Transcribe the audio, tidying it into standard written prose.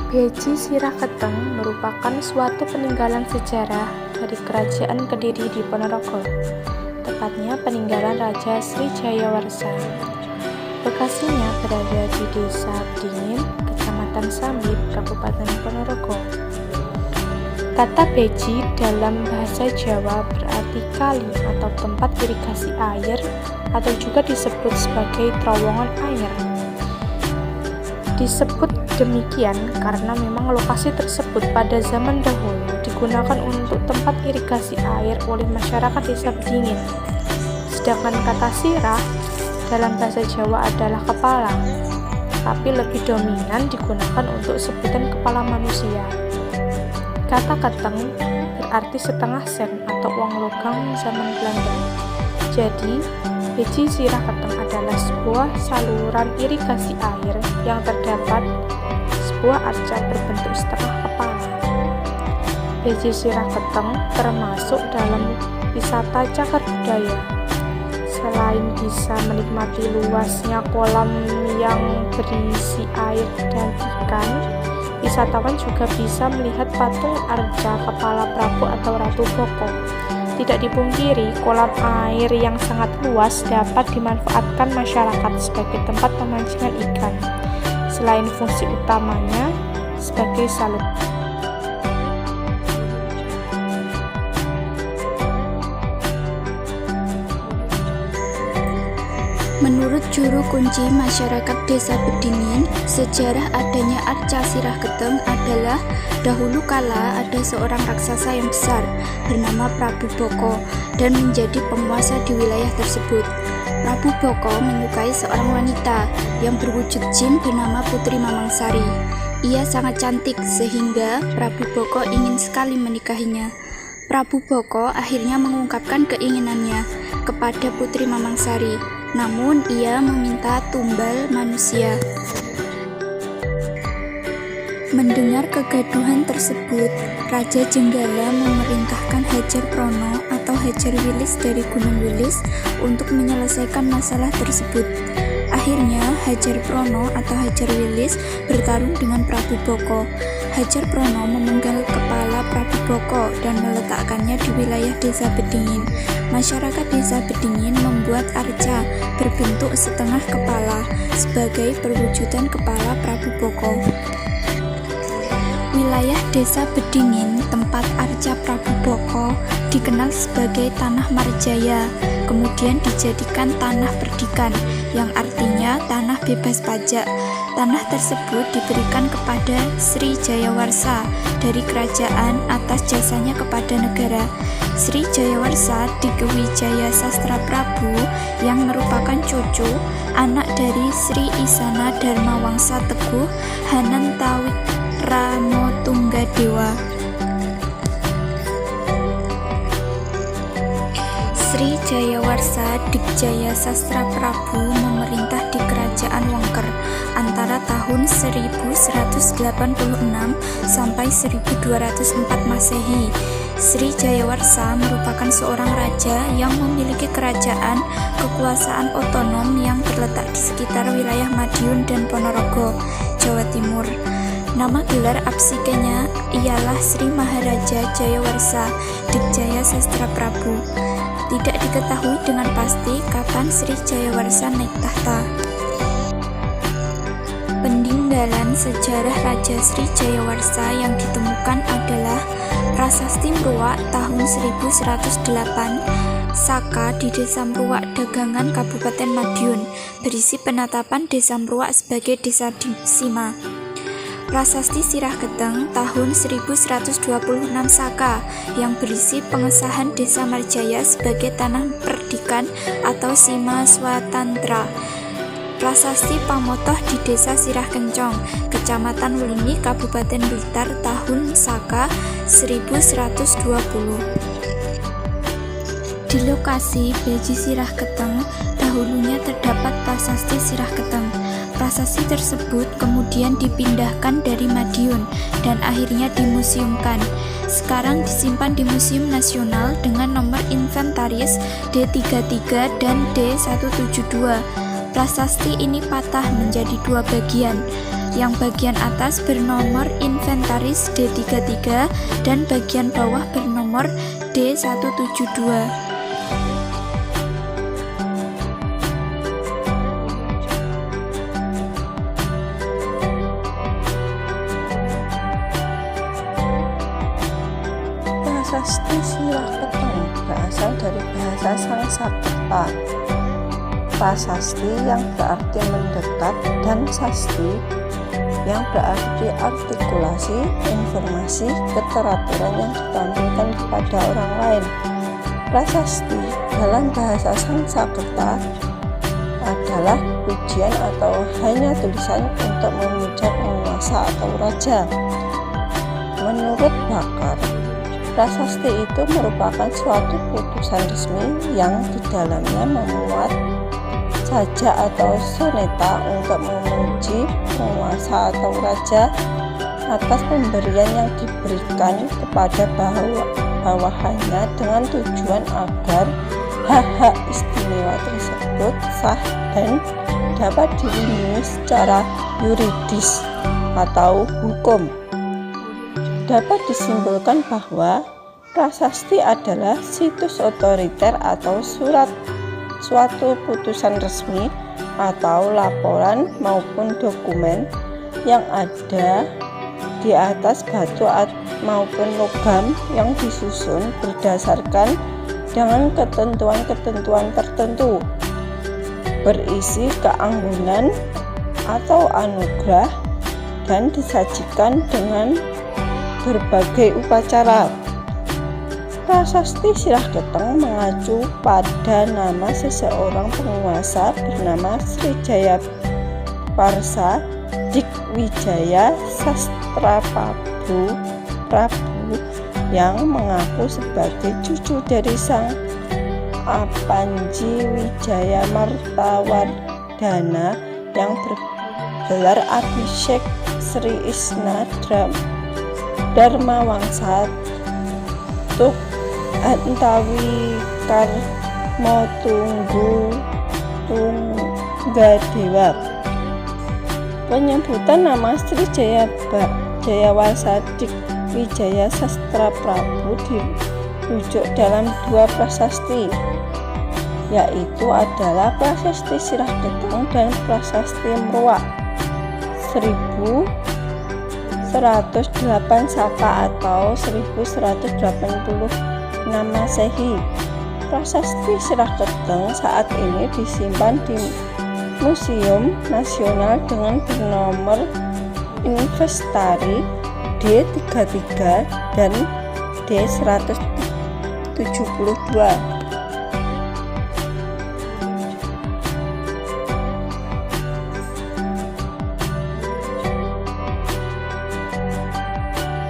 Beji Sirah Keteng merupakan suatu peninggalan sejarah dari Kerajaan Kediri di Ponorogo, tepatnya peninggalan Raja Sri Jayawarsa. Lokasinya berada di Desa Bedingin, Kecamatan Sambit, Kabupaten Ponorogo. Kata beji dalam bahasa Jawa berarti kali atau tempat irigasi air, atau juga disebut sebagai terowongan air. Disebut demikian karena memang lokasi tersebut pada zaman dahulu digunakan untuk tempat irigasi air oleh masyarakat Desa Bedingin. Sedangkan kata sirah dalam bahasa Jawa adalah kepala, tapi lebih dominan digunakan untuk sebutan kepala manusia. Kata keteng berarti setengah sen atau uang logam zaman Belanda. Jadi, beji sirah keteng adalah sebuah saluran irigasi air yang terdapat sebuah arca berbentuk setengah kepala. Beji sirah keteng termasuk dalam wisata cagar budaya. Selain bisa menikmati luasnya kolam yang berisi air dan ikan, wisatawan juga bisa melihat patung arca kepala Prabu atau Ratu Boko. Tidak dipungkiri, kolam air yang sangat luas dapat dimanfaatkan masyarakat sebagai tempat pemancingan ikan, selain fungsi utamanya sebagai salur. Menurut juru kunci masyarakat Desa Bedingin, sejarah adanya arca sirah keteng adalah dahulu kala ada seorang raksasa yang besar bernama Prabu Boko dan menjadi penguasa di wilayah tersebut. Prabu Boko menyukai seorang wanita yang berwujud jin bernama Putri Mamangsari. Ia sangat cantik sehingga Prabu Boko ingin sekali menikahinya. Prabu Boko akhirnya mengungkapkan keinginannya kepada Putri Mamangsari, namun ia meminta tumbal manusia. Mendengar kegaduhan tersebut, Raja Jenggala memerintahkan Hajar Prono atau Hajar Wilis dari Gunung Wilis untuk menyelesaikan masalah tersebut. Akhirnya Hajar Prono atau Hajar Wilis bertarung dengan Prabu Boko. Hajar Prono memenggal kepala Prabu Boko dan meletakkannya di wilayah Desa Bedingin. Masyarakat Desa Bedingin membuat arca berbentuk setengah kepala sebagai perwujudan kepala Prabu Boko. Wilayah Desa Bedingin, tempat arca Prabu Boko, dikenal sebagai Tanah Marjaya, kemudian dijadikan Tanah Perdikan, yang artinya tanah bebas pajak. Tanah tersebut diberikan kepada Sri Jayawarsa dari kerajaan atas jasanya kepada negara. Sri Jayawarsa Dikewijaya Sastra Prabu yang merupakan cucu anak dari Sri Isana Dharmawangsa Teguh Hanantawik Ramo Tunggadewa. Sri Jayawarsa Dikjaya Sastra Prabu memerintah di Kerajaan Wengker antara tahun 1186 sampai 1204 Masehi. Sri Jayawarsa merupakan seorang raja yang memiliki kerajaan kekuasaan otonom yang terletak di sekitar wilayah Madiun dan Ponorogo, Jawa Timur. Nama gelar apsikenya ialah Sri Maharaja Jayawarsa Dikjaya Sastra Prabu. Tidak diketahui dengan pasti kapan Sri Jayawarsa naik tahta. Peninggalan sejarah Raja Sri Jayawarsa yang ditemukan adalah Prasasti Mruwak tahun 1108, Saka di Desa Mruwak Dagangan Kabupaten Madiun, berisi penetapan Desa Mruwak sebagai Desa Sima. Prasasti Sirah Keteng tahun 1126 Saka yang berisi pengesahan Desa Marjaya sebagai Tanah Perdikan atau Sima Swatantra. Prasasti Pamotoh di Desa Sirah Kencong, Kecamatan Wulini, Kabupaten Blitar tahun Saka 1120. Di lokasi beji Sirah Keteng dahulunya terdapat prasasti Sirah Keteng. Prasasti tersebut kemudian dipindahkan dari Madiun dan akhirnya dimuseumkan. Sekarang disimpan di Museum Nasional dengan nomor inventaris D33 dan D172. Prasasti ini patah menjadi dua bagian. yang bagian atas bernomor inventaris D33 dan bagian bawah bernomor D172. Prasasti Sirah Keteng berasal dari bahasa Sanskerta. Prasasti yang berarti mendekat dan sasti yang berarti artikulasi, informasi, keteraturan yang ditampilkan kepada orang lain. Prasasti dalam bahasa Sanskerta adalah pujian atau hanya tulisan untuk memuja penguasa atau raja. Menurut Bakar, prasasti itu merupakan suatu putusan resmi yang di dalamnya memuat sajak atau soneta untuk memuji penguasa atau raja atas pemberian yang diberikan kepada bawahannya dengan tujuan agar hak-hak istimewa tersebut sah dan dapat dilindungi secara yuridis atau hukum. Dapat disimpulkan bahwa prasasti adalah situs otoriter atau suatu putusan resmi atau laporan maupun dokumen yang ada di atas batu maupun logam yang disusun berdasarkan dengan ketentuan-ketentuan tertentu, berisi keanggunan atau anugerah dan disajikan dengan berbagai upacara. Prasasti Sirah Keteng mengacu pada nama seseorang penguasa bernama Srijaya Parsa Dikwijaya Sastraprabu yang mengaku sebagai cucu dari sang Apanji Wijaya Martawardhana yang bergelar Abhishek Sri Isna Dharma Wangsa Tuk Antawi Karmo Tunggadewa. Penyebutan nama Srijaya Jayawarsa Dikwijaya Sastraprabu dirujuk dalam dua prasasti, yaitu adalah Prasasti Sirah Keteng dan Prasasti Mruwak 1108 Saka atau 1186 Masehi. Prasasti Sirah Keteng saat ini disimpan di Museum Nasional dengan bernomor inventari D33 dan D172.